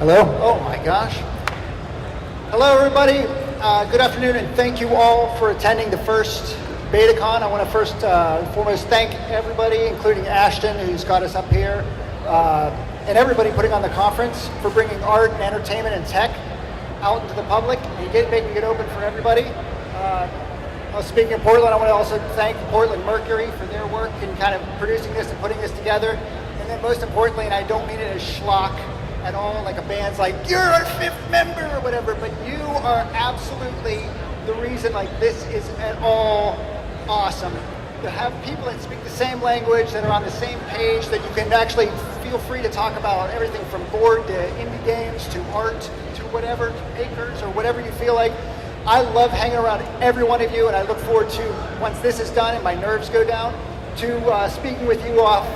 Hello? Oh my gosh. Hello everybody. Good afternoon and thank you all for attending the first BetaCon. I want to first and foremost thank everybody, including Ashton, who's got us up here, and everybody putting on the conference for bringing art and entertainment and tech out into the public and making it open for everybody. Speaking of Portland, I want to also thank Portland Mercury for their work in kind of producing this and putting this together. And then most importantly, and I don't mean it as schlock at all, like a band's like, you're our fifth member or whatever, but you are absolutely the reason like this is at all awesome. To have people that speak the same language, that are on the same page, that you can actually feel free to talk about everything from board to indie games to art to whatever, to makers or whatever you feel like. I love hanging around every one of you, and I look forward to, once this is done and my nerves go down, to speaking with you off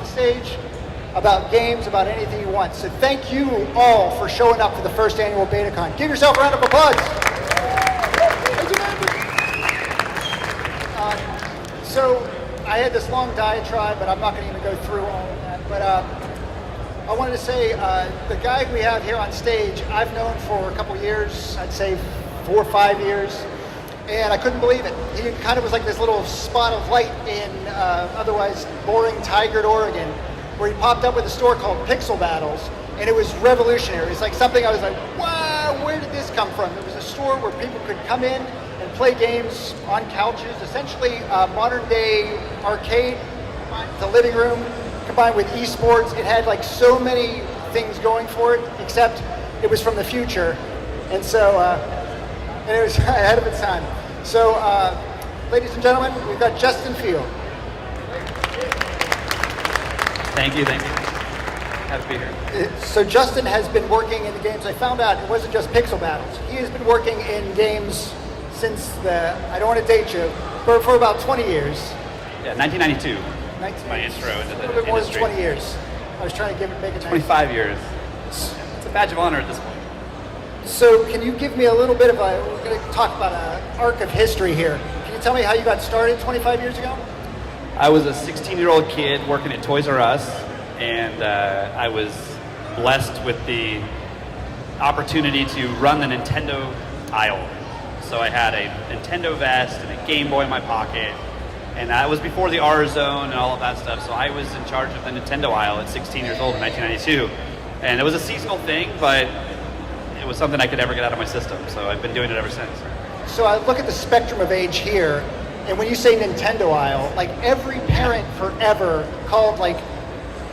the stage about games, about anything you want. So thank you all for showing up for the first annual BetaCon. Give yourself a round of applause. So I had this long diatribe, but I'm not going to even go through all of that. But I wanted to say the guy we have here on stage, I've known for a couple years, I'd say 4 or 5 years, and I couldn't believe it. He kind of was like this little spot of light in otherwise boring Tigard, Oregon, where he popped up with a store called Pixel Battles, and it was revolutionary. It's like something I was like, wow, where did this come from? It was a store where people could come in and play games on couches, essentially modern day arcade, the living room, combined with esports. It had like so many things going for it, except it was from the future. And so, and it was ahead of its time. So, ladies and gentlemen, we've got Justin Field. Thank you. Happy to be here. So Justin has been working in the games. I found out it wasn't just Pixel Battles. He has been working in games since I don't want to date you, for about 20 years. Yeah, 1992. My intro into the industry. A little bit more than industry. 20 years. I was trying to make it 25 years. It's a badge of honor at this point. So can you give me a little bit of we're going to talk about an arc of history here. Can you tell me how you got started 25 years ago? I was a 16-year-old kid working at Toys R Us, and I was blessed with the opportunity to run the Nintendo aisle. So I had a Nintendo vest and a Game Boy in my pocket, and that was before the R Zone and all of that stuff. So I was in charge of the Nintendo aisle at 16 years old in 1992. And it was a seasonal thing, but it was something I could never get out of my system. So I've been doing it ever since. So I look at the spectrum of age here, and when you say Nintendo aisle, like every parent forever called like,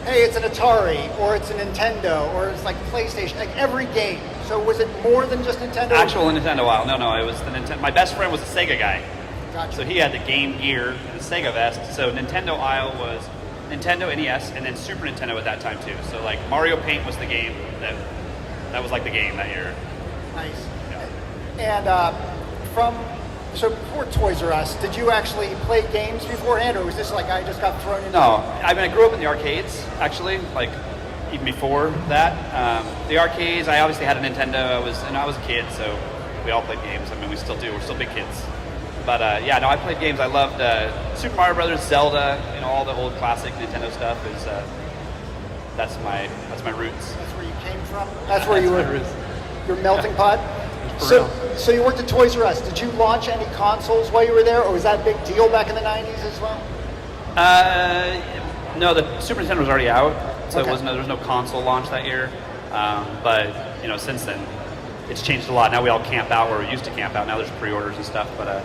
hey, it's an Atari, or it's a Nintendo, or it's like PlayStation, like every game. So was it more than just Nintendo? Actual Nintendo aisle. No, it was the Nintendo. My best friend was a Sega guy. Gotcha. So he had the Game Gear and the Sega vest. So Nintendo aisle was Nintendo NES and then Super Nintendo at that time too. So like Mario Paint was the game that was like the game that year. Nice. Yeah. And so before Toys R Us, did you actually play games beforehand, or was this like I just got thrown into? No, I mean I grew up in the arcades actually, like even before that. The arcades, I obviously had a Nintendo. I was a kid, so we all played games. I mean, we still do. We're still big kids. But I played games. I loved Super Mario Brothers, Zelda, all the old classic Nintendo stuff. That's my roots. That's where you came from. That's where you were. Roots. Your melting pot. So you worked at Toys R Us. Did you launch any consoles while you were there, or was that a big deal back in the 90s as well? No, the Super Nintendo was already out, so Okay. there was no console launch that year. But since then, it's changed a lot. Now we all camp out where we used to camp out. Now there's pre-orders and stuff. But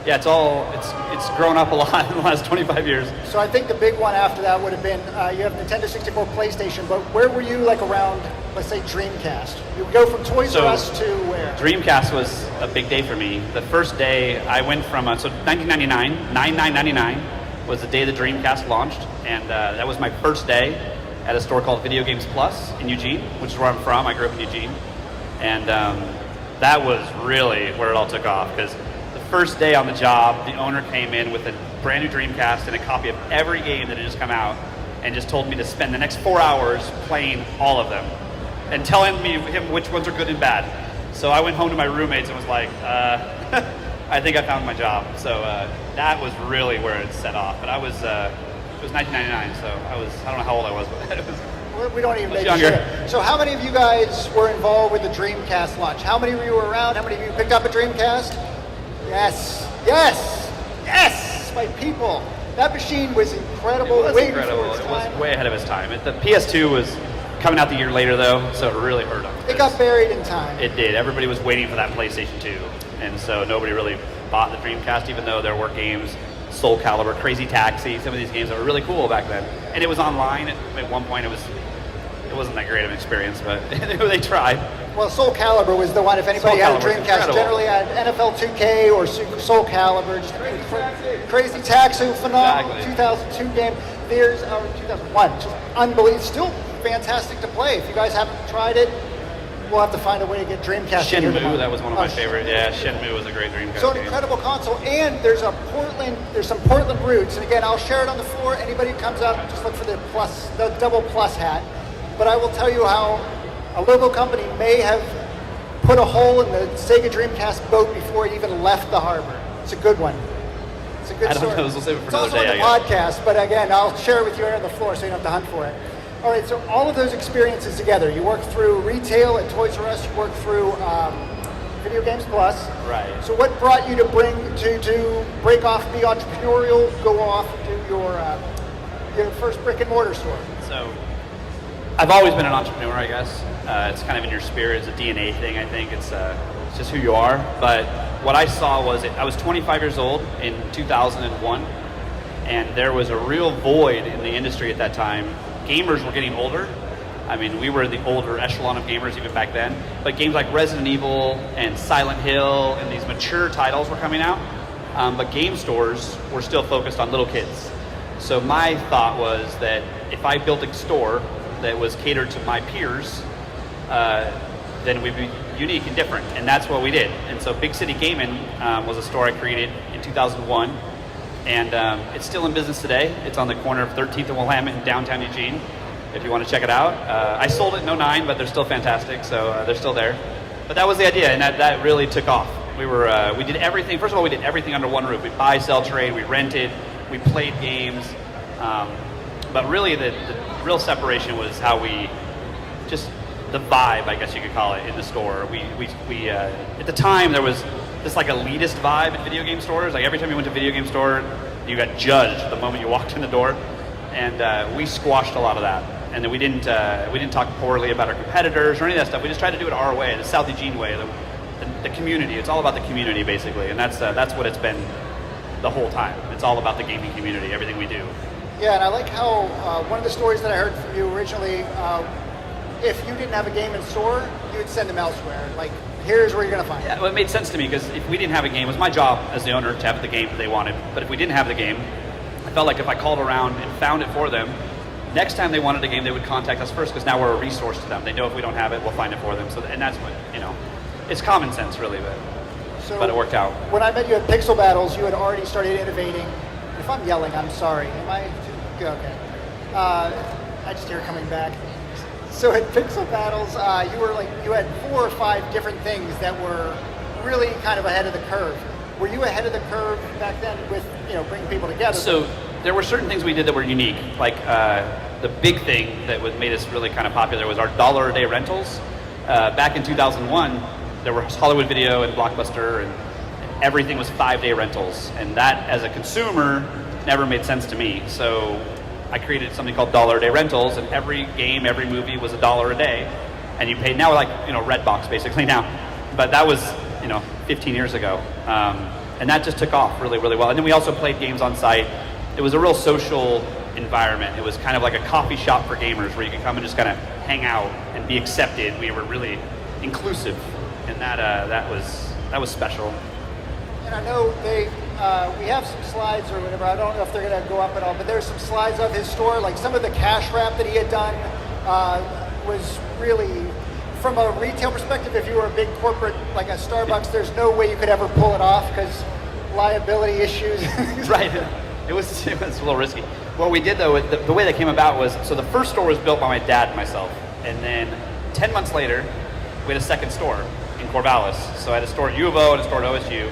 it's grown up a lot in the last 25 years. So I think the big one after that would have been you have Nintendo 64, PlayStation. But where were you like around, let's say, Dreamcast? You would go from Toys R Us to where? Dreamcast was a big day for me. The first day I went from 1999, 9999 was the day the Dreamcast launched, and that was my first day at a store called Video Games Plus in Eugene, which is where I'm from. I grew up in Eugene, and that was really where it all took off, because the first day on the job, the owner came in with a brand new Dreamcast and a copy of every game that had just come out, and just told me to spend the next 4 hours playing all of them and telling him which ones are good and bad. So I went home to my roommates and was like, I think I found my job. So that was really where it set off. But it was 1999, so I don't know how old I was, but it was We don't even Much make younger. shit. So how many of you guys were involved with the Dreamcast launch? How many of you were around? How many of you picked up a Dreamcast? Yes, yes, yes, my people. That machine was incredible. It was way incredible. before its It was time. way ahead of its time. The PS2 was coming out the year later, though, so it really hurt them. It got buried in time. It did. Everybody was waiting for that PlayStation 2, and so nobody really bought the Dreamcast, even though there were games, Soul Calibur, Crazy Taxi, some of these games that were really cool back then. And it was online. At one point, it wasn't that great of an experience, but they tried. Well, Soul Calibur was the one, if anybody Soul had a Calibur was Dreamcast, incredible. generally had NFL 2K or Soul Calibur, just Crazy Taxi, phenomenal Exactly. 2002 game. There's 2001, just unbelievable, still fantastic to play. If you guys haven't tried it, we'll have to find a way to get Dreamcast. in here Shenmue, tomorrow. that was one of my favorite. Yeah, Shenmue was a great Dreamcast So an game. incredible console, and there's some Portland roots, and again, I'll share it on the floor. Anybody who comes up, just look for the double plus hat. But I will tell you how a local company may have put a hole in the Sega Dreamcast boat before it even left the harbor. It's a good one. It's a good I don't story. know, we'll save it for It's another also day, on the I podcast, but again, I'll share it with you here on the floor so you don't have to hunt for it. All right, so all of those experiences together, you work through retail at Toys R Us, you work through Video Games Plus. Right. So what brought you to break off, be entrepreneurial, go off and do your first brick and mortar store? So, I've always been an entrepreneur, I guess. It's kind of in your spirit. It's a DNA thing, I think. It's just who you are. But what I saw was I was 25 years old in 2001, and there was a real void in the industry at that time. Gamers were getting older. I mean, we were the older echelon of gamers even back then. But games like Resident Evil and Silent Hill and these mature titles were coming out. But game stores were still focused on little kids. So my thought was that if I built a store that was catered to my peers, then we'd be unique and different. And that's what we did. And so Big City Gaming was a store I created in 2001. And it's still in business today. It's on the corner of 13th and Willamette in downtown Eugene, if you want to check it out. I sold it in 09, but they're still fantastic, so they're still there. But that was the idea, and that really took off. We did everything. First of all, we did everything under one roof. We buy, sell, trade, we rented, we played games. But really, the real separation was how we just the vibe, I guess you could call it, in the store. We at the time there was this like elitist vibe in video game stores. Like every time you went to a video game store, you got judged the moment you walked in the door, and we squashed a lot of that. And then we didn't talk poorly about our competitors or any of that stuff. We just tried to do it our way, the South Eugene way, the community. It's all about the community basically, and that's what it's been the whole time. It's all about the gaming community, everything we do. Yeah, and I like how one of the stories that I heard from you originally, if you didn't have a game in store, you would send them elsewhere. Like, here's where you're going to find it. Yeah, well, it made sense to me because if we didn't have a game, it was my job as the owner to have the game that they wanted. But if we didn't have the game, I felt like if I called around and found it for them, next time they wanted a game, they would contact us first because now we're a resource to them. They know if we don't have it, we'll find it for them. So, and that's what, it's common sense really, but it worked out. When I met you at Pixel Battles, you had already started innovating. If I'm yelling, I'm sorry. Am I? Okay. I just hear it coming back. So at Pixel Battles, you had 4 or 5 different things that were really kind of ahead of the curve. Were you ahead of the curve back then with bringing people together? So there were certain things we did that were unique. Like the big thing that made us really kind of popular was our $1 a day rentals. Back in 2001, there was Hollywood Video and Blockbuster, and everything was 5-day rentals. And that, as a consumer, never made sense to me. So I created something called $1 a day rentals, and every game, every movie was $1 a day, and you paid. Now we're like Redbox basically now, but that was 15 years ago, and that just took off really, really well. And then we also played games on site. It was a real social environment. It was kind of like a coffee shop for gamers where you could come and just kind of hang out and be accepted. We were really inclusive, and that was special. And I know we have some slides or whatever. I don't know if they're going to go up at all, but there's some slides of his store. Like some of the cash wrap that he had done was really, from a retail perspective, if you were a big corporate like a Starbucks, there's no way you could ever pull it off because liability issues. Right. It was a little risky. What we did though, the way that came about was, so the first store was built by my dad and myself, and then 10 months later, we had a second store in Corvallis. So I had a store at U of O and a store at OSU.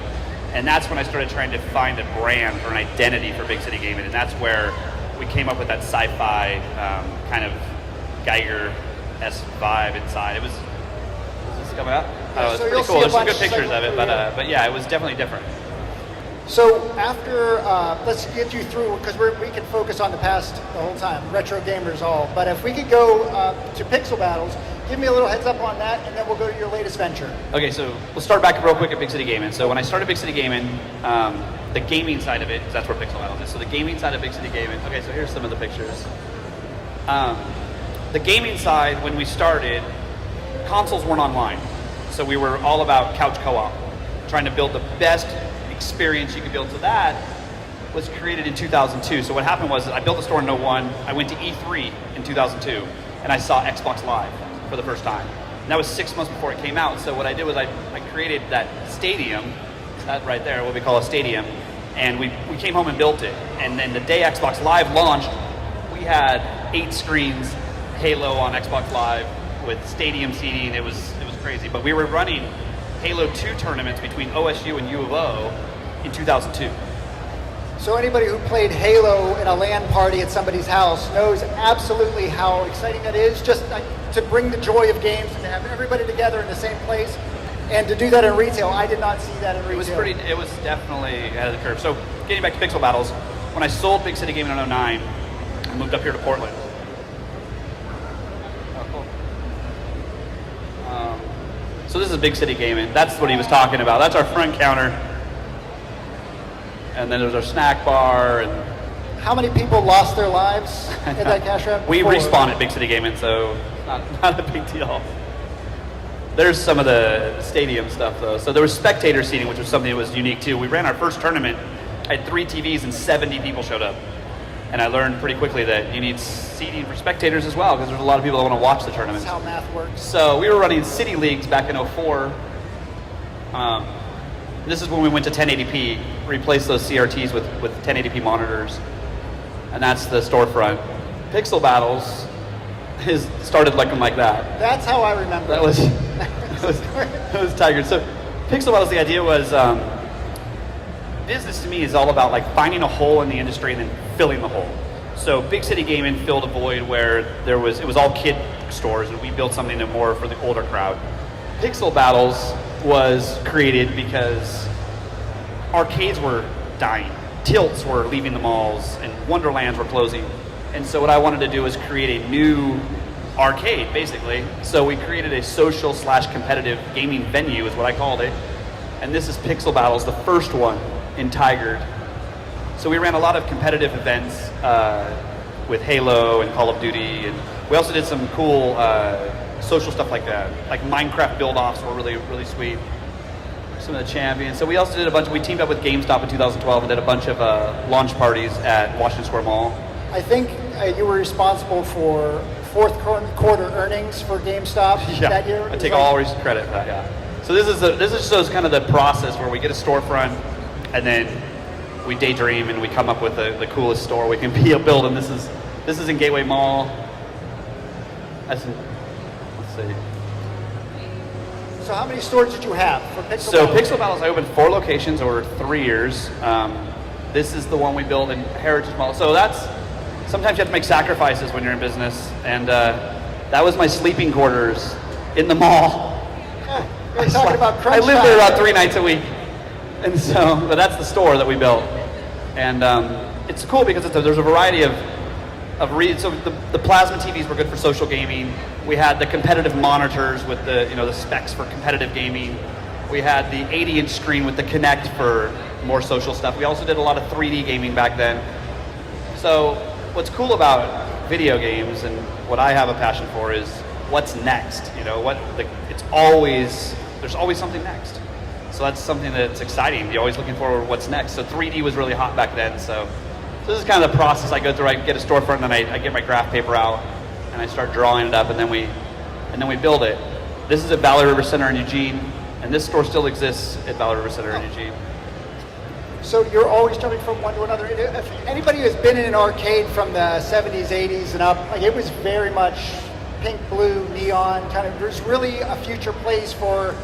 And that's when I started trying to find a brand or an identity for Big City Gaming, and that's where we came up with that sci-fi kind of Geiger S5 inside. Is this coming up? Yeah, It's so pretty you'll cool. see a There's some bunch good pictures of it, cycle but yeah, it was definitely different. So after, let's get you through, because we can focus on the past the whole time, retro gamers all. But if we could go to Pixel Battles, give me a little heads up on that, and then we'll go to your latest venture. Okay, so we'll start back real quick at Big City Gaming. So when I started Big City Gaming, the gaming side of it, 'cause that's where Pixel Battles is. So the gaming side of Big City Gaming. Okay, so here's some of the pictures. The gaming side, when we started, consoles weren't online. So we were all about couch co-op, trying to build the best experience you could build. So that was created in 2002. So what happened was I built a store in 01. I went to E3 in 2002, and I saw Xbox Live for the first time. And that was 6 months before it came out. So what I did was I created that stadium, that right there, what we call a stadium, and we came home and built it. And then the day Xbox Live launched, we had 8 screens, Halo on Xbox Live with stadium seating. It was crazy. But we were running Halo 2 tournaments between OSU and U of O in 2002. So anybody who played Halo in a LAN party at somebody's house knows absolutely how exciting that is, just to bring the joy of games and to have everybody together in the same place. And to do that in retail, I did not see that in retail. It was definitely ahead of the curve. So getting back to Pixel Battles, when I sold Big City Gaming in 09, I moved up here to Portland. Oh, cool. So this is Big City Gaming. That's what he was talking about. That's our front counter. And then there's our snack bar. And how many people lost their lives at that cash wrap? We respawned at Big City Gaming, so it's not a big deal. There's some of the stadium stuff, though. So there was spectator seating, which was something that was unique, too. We ran our first tournament. I had 3 TVs and 70 people showed up. And I learned pretty quickly that you need seating for spectators as well, because there's a lot of people that want to watch the tournament. That's how math works. So we were running city leagues back in 04. This is when we went to 1080p, replaced those CRTs with 1080p monitors. And that's the storefront. Pixel Battles started looking like that. That's how I remember. That was it was tiger. So Pixel Battles, the idea was business to me is all about like finding a hole in the industry and then filling the hole. So Big City Gaming filled a void where it was all kid stores, and we built something that more for the older crowd. Pixel Battles was created because arcades were dying, tilts were leaving the malls, and Wonderlands were closing. And so what I wanted to do was create a new arcade, basically. So we created a social/competitive gaming venue, is what I called it. And this is Pixel Battles, the first one in Tigard. So we ran a lot of competitive events with Halo and Call of Duty, and we also did some cool social stuff like that. Like Minecraft build-offs were really, really sweet. Some of the champions. So we also did we teamed up with GameStop in 2012 and did a bunch of launch parties at Washington Square Mall. I think you were responsible for fourth quarter earnings for GameStop that year. I take all credit for that. Yeah. So this is shows kind of the process where we get a storefront, and then we daydream and we come up with the coolest store we can build. And this is in Gateway Mall. Let's see. So how many stores did you have for Pixel So Battles? Pixel Battles, I opened 4 locations over 3 years. This is the one we built in Heritage Mall. So sometimes you have to make sacrifices when you're in business, and that was my sleeping quarters in the mall. You're talking about crunch I lived there time. about 3 nights a week, and so but that's the store that we built, and it's cool because there's a variety of so the plasma TVs were good for social gaming. We had the competitive monitors with the specs for competitive gaming. We had the 80-inch screen with the Kinect for more social stuff. We also did a lot of 3D gaming back then. So what's cool about video games and what I have a passion for is what's next. There's always something next. So that's something that's exciting. You're always looking for what's next. So 3D was really hot back then. So this is kind of the process I go through. I get a storefront, and then I get my graph paper out, and I start drawing it up, and then we build it. This is at Valley River Center in Eugene, and this store still exists at Valley River Center in Eugene. So you're always jumping from one to another. If anybody who's been in an arcade from the 70s, 80s, and up, like it was very much pink, blue, neon, kind of. There's really a future place for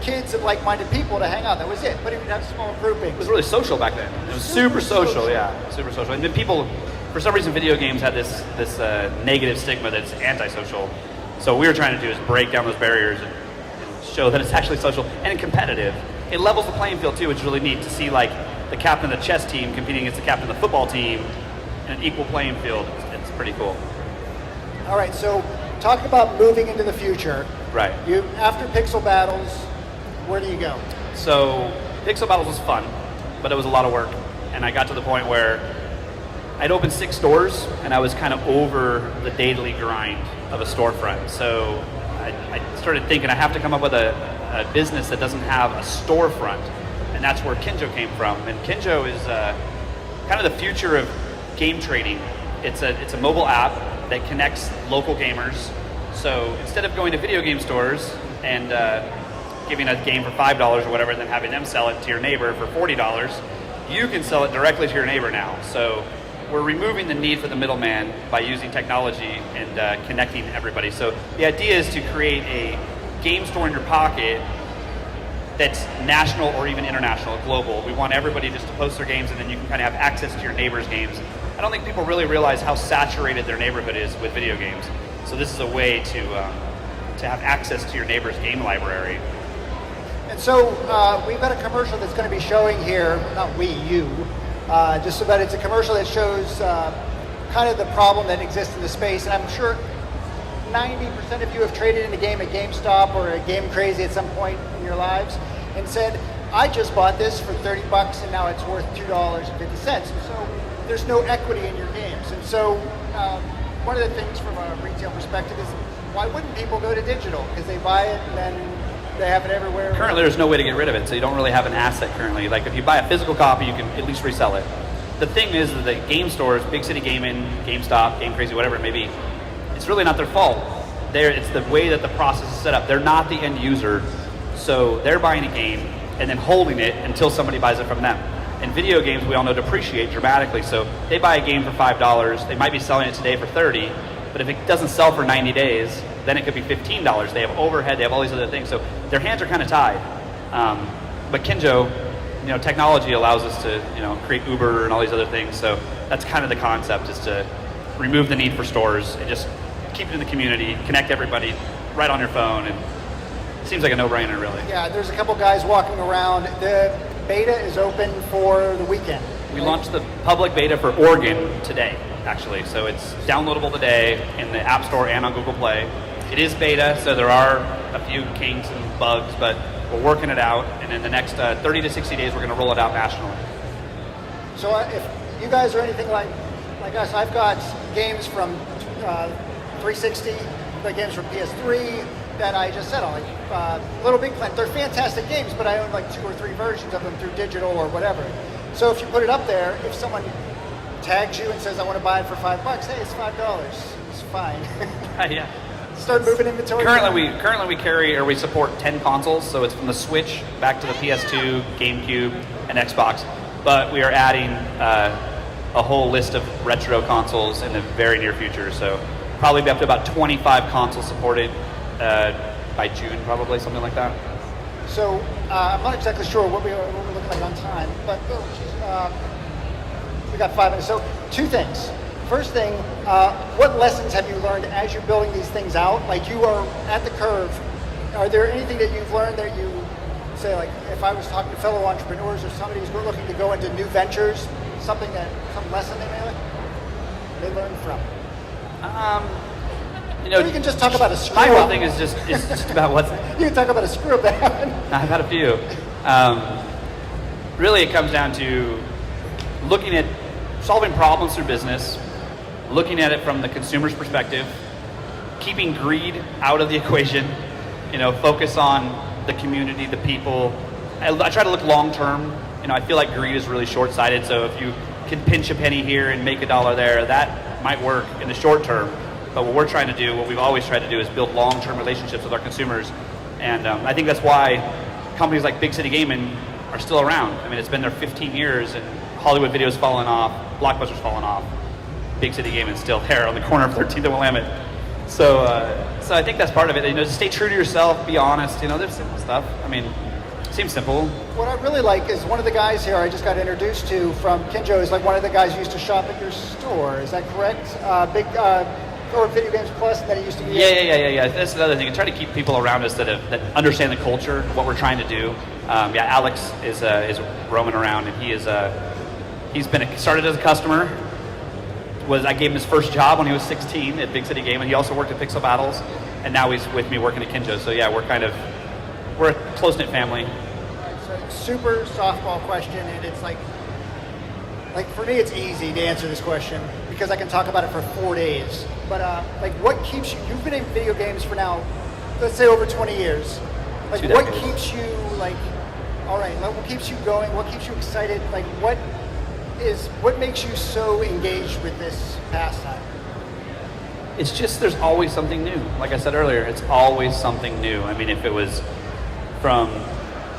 kids and like-minded people to hang out. That was it. But it would have small groupings. It was really social back then. It was super social, yeah, super social. And then people for some reason video games had this negative stigma that's antisocial. So what we were trying to do is break down those barriers and show that it's actually social and competitive. It levels the playing field too, which is really neat to see like the captain of the chess team competing against the captain of the football team in an equal playing field. It's pretty cool. All right, so talking about moving into the future. Right. You after Pixel Battles, where do you go? So Pixel Battles was fun, but it was a lot of work. And I got to the point where I'd opened 6 stores and I was kind of over the daily grind of a storefront. So I started thinking I have to come up with a business that doesn't have a storefront. And that's where Kinjo came from. And Kinjo is kind of the future of game trading. It's a mobile app that connects local gamers. So instead of going to video game stores and giving a game for $5 or whatever, and then having them sell it to your neighbor for $40, you can sell it directly to your neighbor now. So we're removing the need for the middleman by using technology and connecting everybody. So the idea is to create a game store in your pocket that's national or even international, global. We want everybody just to post their games, and then you can kind of have access to your neighbor's games. I don't think people really realize how saturated their neighborhood is with video games. So this is a way to have access to your neighbor's game library. And so we've got a commercial that's going to be showing here, not we, you, just about it's a commercial that shows kind of the problem that exists in the space. And I'm sure 90% of you have traded in a game at GameStop or a Game Crazy at some point in your lives and said, I just bought this for $30 and now it's worth $2.50. And so there's no equity in your games. And so one of the things from a retail perspective is why wouldn't people go to digital? Because they buy it and then they have it everywhere. Currently there's no way to get rid of it, so you don't really have an asset currently. Like if you buy a physical copy, you can at least resell it. The thing is that the game stores, Big City Gaming, GameStop, Game Crazy, whatever it may be, it's really not their fault. It's the way that the process is set up. They're not the end user, so they're buying a game and then holding it until somebody buys it from them. And video games, we all know, depreciate dramatically, so they buy a game for $5, they might be selling it today for $30, but if it doesn't sell for 90 days, then it could be $15. They have overhead, they have all these other things, so their hands are kind of tied. But Kinjo, technology allows us to, create Uber and all these other things, so that's kind of the concept, is to remove the need for stores and just keep it in the community, connect everybody right on your phone, and it seems like a no-brainer, really. Yeah, there's a couple guys walking around. The beta is open for the weekend. We launched the public beta for Oregon today, actually, so it's downloadable today in the App Store and on Google Play. It is beta, so there are a few kinks and bugs, but we're working it out, and in the next 30 to 60 days, we're going to roll it out nationally. So if you guys are anything like us, I've got games from 360, like games from PS3 that I just said, Little Big Planet. They're fantastic games, but I own like 2 or 3 versions of them through digital or whatever. So if you put it up there, if someone tags you and says, I want to buy it for $5, hey, it's $5. It's fine. Yeah. Start moving inventory. Currently we carry, or we support 10 consoles, so it's from the Switch back to the PS2, GameCube, and Xbox. But we are adding a whole list of retro consoles in the very near future. So probably be up to about 25 consoles supported by June, probably, something like that. So I'm not exactly sure what we're looking like on time, but we got 5 minutes. So 2 things. First thing, what lessons have you learned as you're building these things out? Like you are at the curve. Are there anything that you've learned that you say, like if I was talking to fellow entrepreneurs or somebody who's looking to go into new ventures, some lesson they learned from? You can just talk about a screw up. My whole thing is just about what's... You can talk about a screw up that happened. I've had a few. Really, it comes down to looking at solving problems through business, looking at it from the consumer's perspective, keeping greed out of the equation, focus on the community, the people. I try to look long term. I feel like greed is really short-sighted, so if you can pinch a penny here and make $1 there, that might work in the short term. But what we're trying to do, what we've always tried to do, is build long-term relationships with our consumers. And I think that's why companies like Big City Gaming are still around. I mean, it's been there 15 years, and Hollywood Video's fallen off, Blockbuster's fallen off. Big City Gaming's still there on the corner of 13th and Willamette. So I think that's part of it. Just stay true to yourself, be honest. There's simple stuff. I mean, Seems simple. What I really like is one of the guys here I just got introduced to from Kinjo is like one of the guys who used to shop at your store. Is that correct? Or Video Games Plus, and then he used to be. Yeah. That's another thing. I try to keep people around us that understand the culture, what we're trying to do. Alex is roaming around, and he's started as a customer. I gave him his first job when he was 16 at Big City Game, and he also worked at Pixel Battles, and now he's with me working at Kinjo. So yeah, we're a close-knit family. So super softball question, and it's like for me, it's easy to answer this question because I can talk about it for 4 days. But what keeps you? You've been in video games for now, let's say over 20 years. Like, what keeps you what keeps you going? What keeps you excited? Like, what makes you so engaged with this pastime? It's just there's always something new. Like I said earlier, it's always something new. I mean, if it was from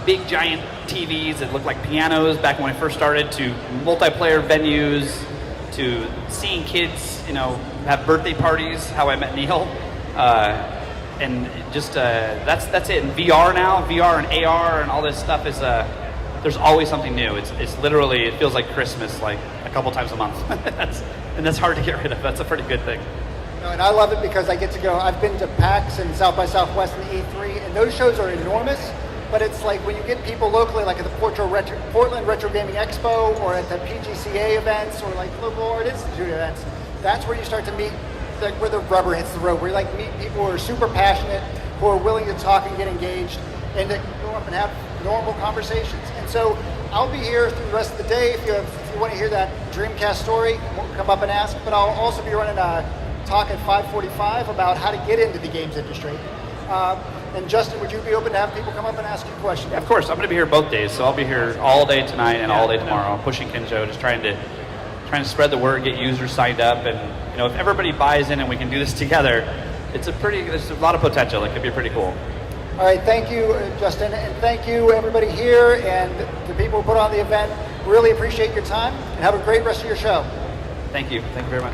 big giant TVs that looked like pianos back when I first started to multiplayer venues to seeing kids, have birthday parties, how I met Neil, and just that's it. And VR now, VR and AR and all this stuff is there's always something new. It's literally, it feels like Christmas, like a couple times a month. That's hard to get rid of. That's a pretty good thing. No, and I love it because I get to go. I've been to PAX and South by Southwest and E3, and those shows are enormous. But it's like when you get people locally, like at the Portland Retro Gaming Expo or at the PGCA events or like local Art Institute events, that's where you start to meet, like where the rubber hits the road, where you meet people who are super passionate, who are willing to talk and get engaged, and to go up and have normal conversations. And so I'll be here through the rest of the day. If you want to hear that Dreamcast story, come up and ask. But I'll also be running a talk at 5:45 about how to get into the games industry. And Justin, would you be open to have people come up and ask you questions? Yeah, of course, I'm going to be here both days, so I'll be here all day tonight and all day tomorrow, pushing Kinjo, just trying to spread the word, get users signed up, and if everybody buys in and we can do this together, there's a lot of potential. It could be pretty cool. All right, thank you, Justin, and thank you everybody here and the people who put on the event. Really appreciate your time, and have a great rest of your show. Thank you very much.